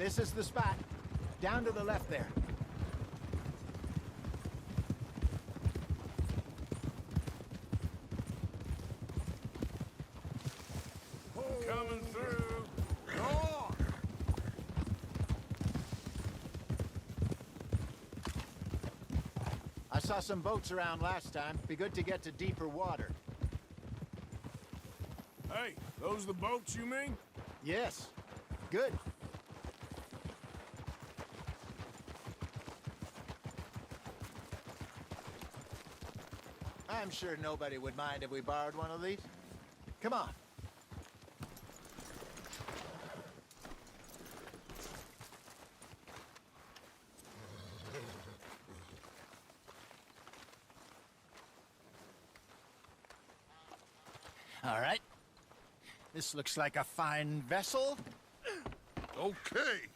This is the spot. Down to the left there. Coming through. Go on. I saw some boats around last time. Be good to get to deeper water. Hey, those the boats you mean? Yes. Good. I'm sure nobody would mind if we borrowed one of these. Come on. All right. This looks like a fine vessel. Okay.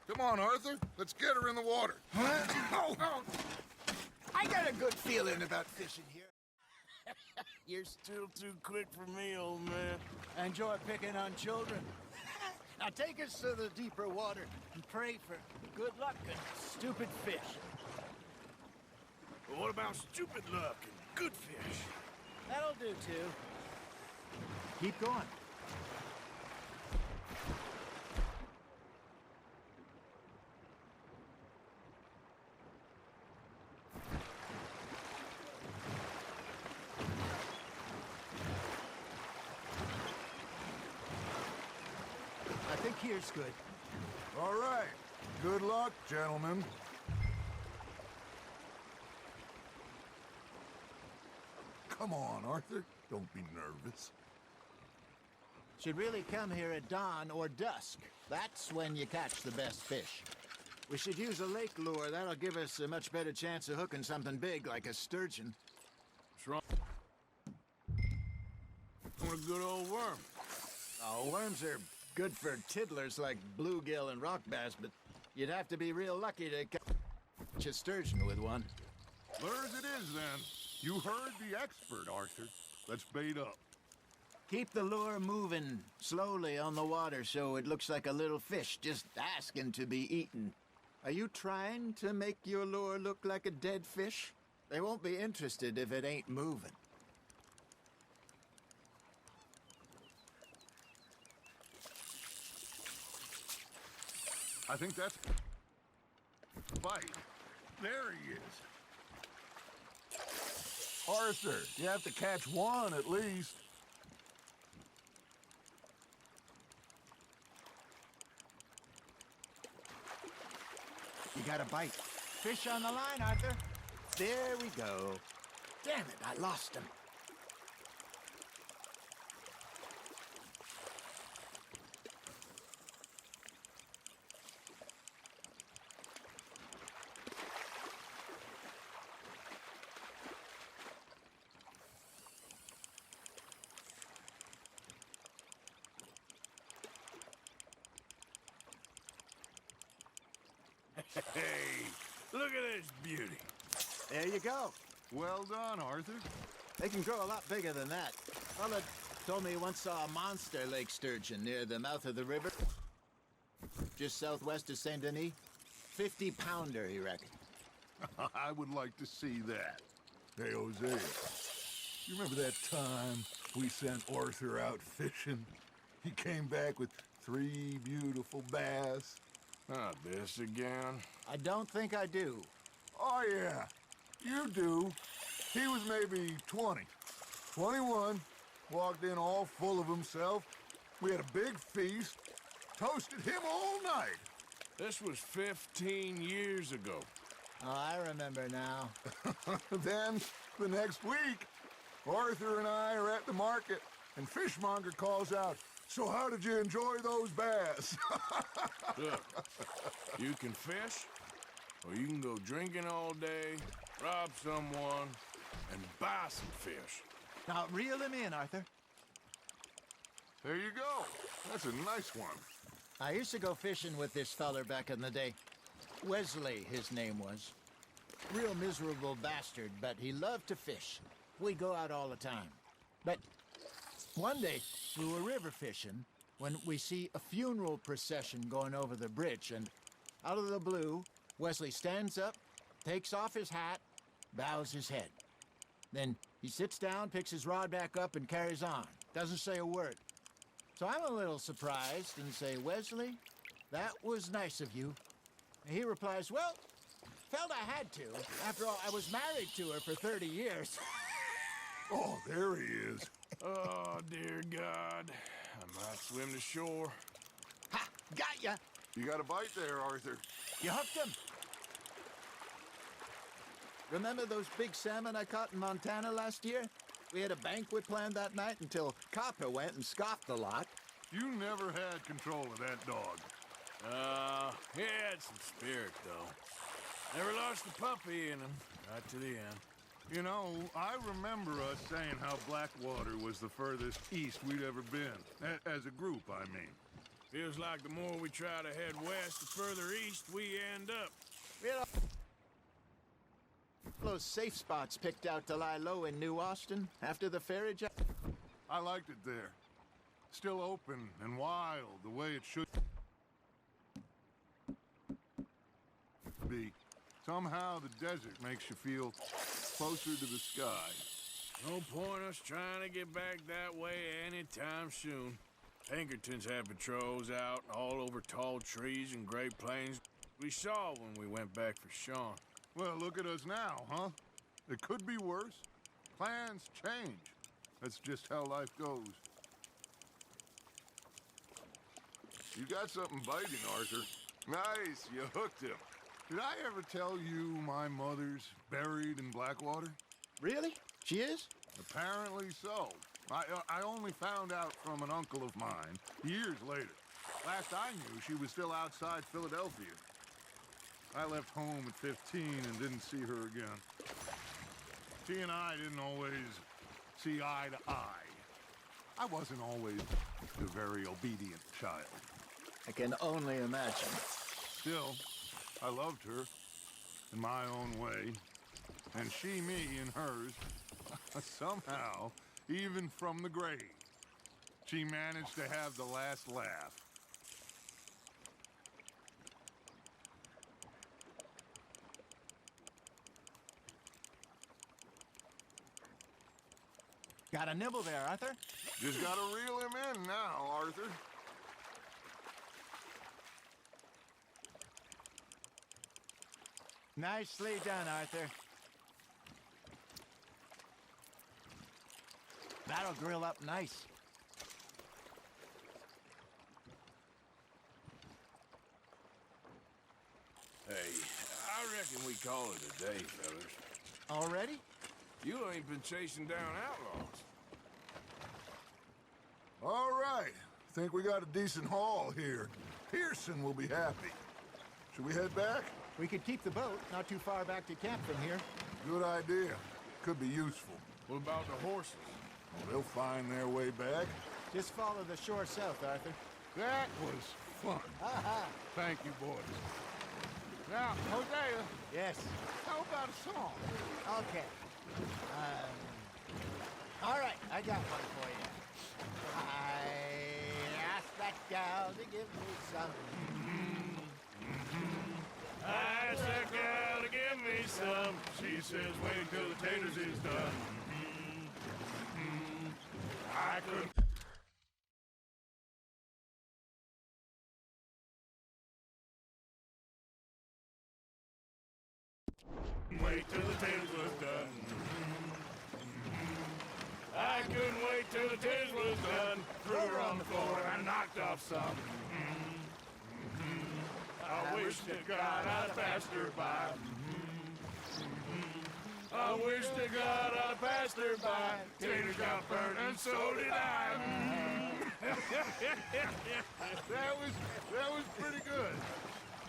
Come on, Arthur. Let's get her in the water. I got a good feeling about fishing here. You're still too quick for me, old man. I enjoy picking on children. Now take us to the deeper water and pray for good luck and stupid fish. But what about stupid luck and good fish? That'll do, too. Keep going. I think here's good. All right. Good luck, gentlemen. Come on, Arthur. Don't be nervous. Should really come here at dawn or dusk. That's when you catch the best fish. We should use a lake lure. That'll give us a much better chance of hooking something big like a sturgeon. What's wrong? Want a good old worm. Oh, worms are good for tiddlers like bluegill and rock bass, but you'd have to be real lucky to catch a sturgeon with one. Lures it is, then. You heard the expert, Arthur. Let's bait up. Keep the lure moving slowly on the water so it looks like a little fish just asking to be eaten. Are you trying to make your lure look like a dead fish? They won't be interested if it ain't moving. I think that's... Bite. There he is. Arthur, you have to catch one at least. You got a bite. Fish on the line, Arthur. There we go. Damn it, I lost him. Hey, look at this beauty. There you go. Well done, Arthur. They can grow a lot bigger than that. Fella told me he once saw a monster lake sturgeon near the mouth of the river, just southwest of Saint Denis. 50-pounder, he reckoned. I would like to see that. Hey, Hosea, you remember that time we sent Arthur out fishing? He came back with 3 beautiful bass. Not this again. I don't think I do. Oh, yeah, you do. He was maybe 20, 21, walked in all full of himself. We had a big feast, toasted him all night. This was 15 years ago. Oh, I remember now. Then, the next week, Arthur and I are at the market, and Fishmonger calls out, "So how did you enjoy those bass?" Look, you can fish, or you can go drinking all day, rob someone, and buy some fish. Now, reel him in, Arthur. There you go. That's a nice one. I used to go fishing with this feller back in the day. Wesley, his name was. Real miserable bastard, but he loved to fish. We'd go out all the time. But one day, we were river fishing, when we see a funeral procession going over the bridge, and out of the blue, Wesley stands up, takes off his hat, bows his head. Then he sits down, picks his rod back up, and carries on. Doesn't say a word. So I'm a little surprised and say, Wesley, that was nice of you. And he replies, well, felt I had to. After all, I was married to her for 30 years. Oh, there he is. Oh, dear God. I might swim to shore. Ha! Got ya! You got a bite there, Arthur. You hooked him. Remember those big salmon I caught in Montana last year? We had a banquet planned that night until Copper went and scoffed the lot. You never had control of that dog. He had some spirit, though. Never lost the puppy in him, right to the end. You know, I remember us saying how Blackwater was the furthest east we'd ever been. As a group, I mean. Feels like the more we try to head west, the further east we end up. We had all those safe spots picked out to lie low in New Austin after the ferry job. I liked it there. Still open and wild, the way it should be. Somehow the desert makes you feel closer to the sky. No point us trying to get back that way anytime soon. Pinkertons had patrols out all over tall trees and Great Plains. We saw when we went back for Sean. Well, look at us now, huh? It could be worse. Plans change. That's just how life goes. You got something biting, Arthur. Nice, you hooked him. Did I ever tell you my mother's buried in Blackwater? Really? She is? Apparently so. I only found out from an uncle of mine years later. Last I knew, she was still outside Philadelphia. I left home at 15 and didn't see her again. She and I didn't always see eye to eye. I wasn't always a very obedient child. I can only imagine. Still, I loved her in my own way, and she me in hers. Somehow, even from the grave, she managed to have the last laugh. Got a nibble there, Arthur? Just gotta reel him in now, Arthur. Nicely done, Arthur. That'll grill up nice. Hey, I reckon we call it a day, fellas. Already? You ain't been chasing down outlaws. All right. Think we got a decent haul here. Pearson will be happy. Should we head back? We could keep the boat not too far back to camp from here. Good idea. Could be useful. What about the horses? They'll find their way back. Just follow the shore south, Arthur. That was fun. Aha! Thank you, boys. Now, Hosea, Yes. how about a song? Okay. All right, I got one for you. I asked that gal to give me some. I asked that gal to give me some. She says, wait till the taters is done. I couldn't. Wait till the taters was done. I couldn't wait till the taters was done. Threw her on the floor and I knocked off some. I wish to God I'd passed her by. I wish to God I'd passed her by. Taters got burned and so did I. That was pretty good.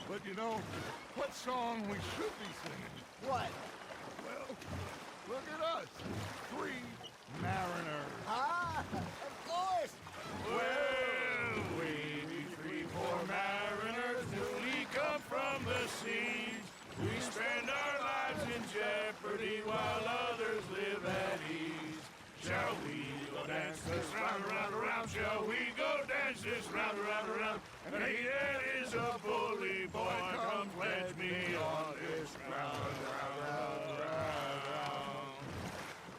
But you know, what song we should be singing? What? Well, look at us. 3 mariners. Ah, of course. Well, we be 3 poor mariners newly come from the seas. We spend our lives in jeopardy while others live at ease. Shall we look dance this round, around, around. Shall we go dance this round, around, around? And he that is a bully boy, come pledge me on this round, round, round, round.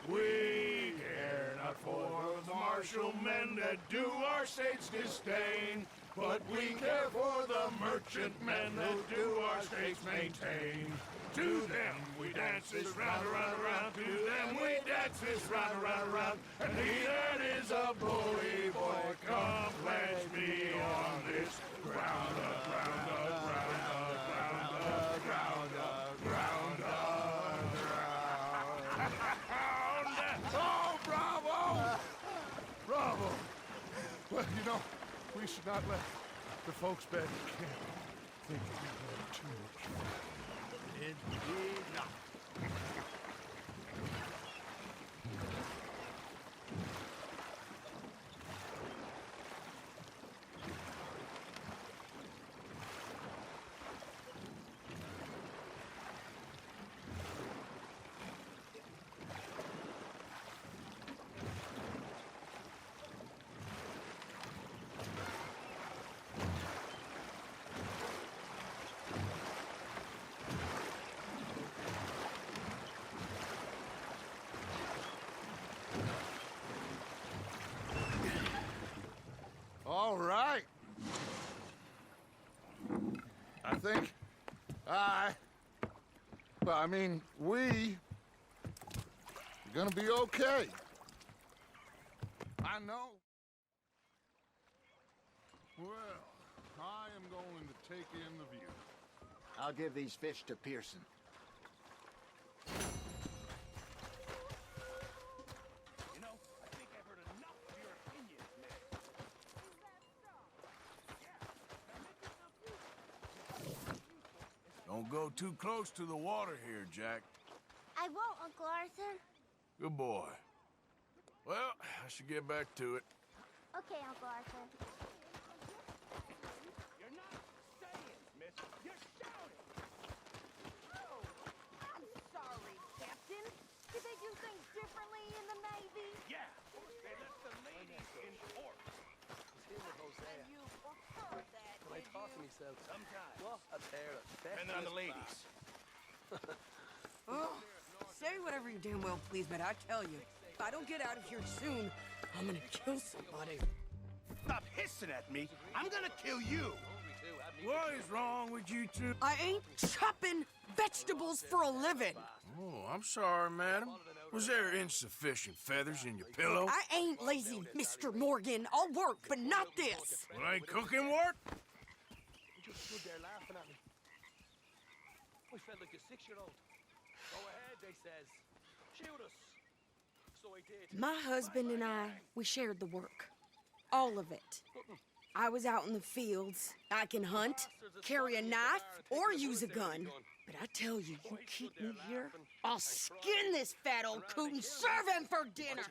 We care not for the martial men that do our state's disdain, but we care for the merchant men that do our states maintain. To them we dance this round, around, around. To them we dance this round, around, around. And he that is a bully boy, come pledge me on this ground up, ground up, ground up, ground up, ground up, ground up, ground. Oh, bravo! Bravo! Well, you know, we should not let the folks back in camp think we had too much. Indeed not. All right. I think we are gonna be okay. I know. Well, I am going to take in the view. I'll give these fish to Pearson. You know, I think I've heard enough of your opinions, man. Don't go too close to the water here, Jack. I won't, Uncle Arthur. Good boy. Well, I should get back to it. Okay, Uncle Arthur. You're not saying, miss. You're shouting. Oh, I'm sorry, Captain. Did they do things differently in the Navy? Yeah, they let the ladies in port. And you prefer that, did you? myself. Sometimes. What? I'd hear it. Depending on the ladies. Oh, say whatever you damn well please, but I tell you, if I don't get out of here soon, I'm gonna kill somebody. Stop hissing at me. I'm gonna kill you. What is wrong with you two? I ain't chopping vegetables for a living. Oh, I'm sorry, madam. Was there insufficient feathers in your pillow? I ain't lazy, Mr. Morgan. I'll work, but not this. Well, ain't cooking work? You just stood there laughing at me. I felt like a 6-year-old. Go ahead, they says. Shoot us. So I did. My husband and I, we shared the work. All of it. I was out in the fields. I can hunt, carry a knife, or use a gun. But I tell you, you keep me here, I'll skin this fat old coot and serve him for dinner.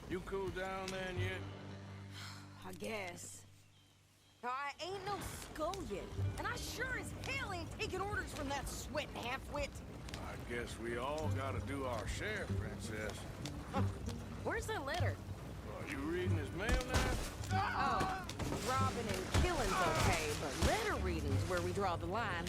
You cool down then yet? I guess. I ain't no scullion, and I sure as hell ain't taking orders from that sweating half-wit. I guess we all gotta do our share, Princess. Where's that letter? Are you reading his mail now? Oh, robbing and killing's okay, but letter reading's where we draw the line.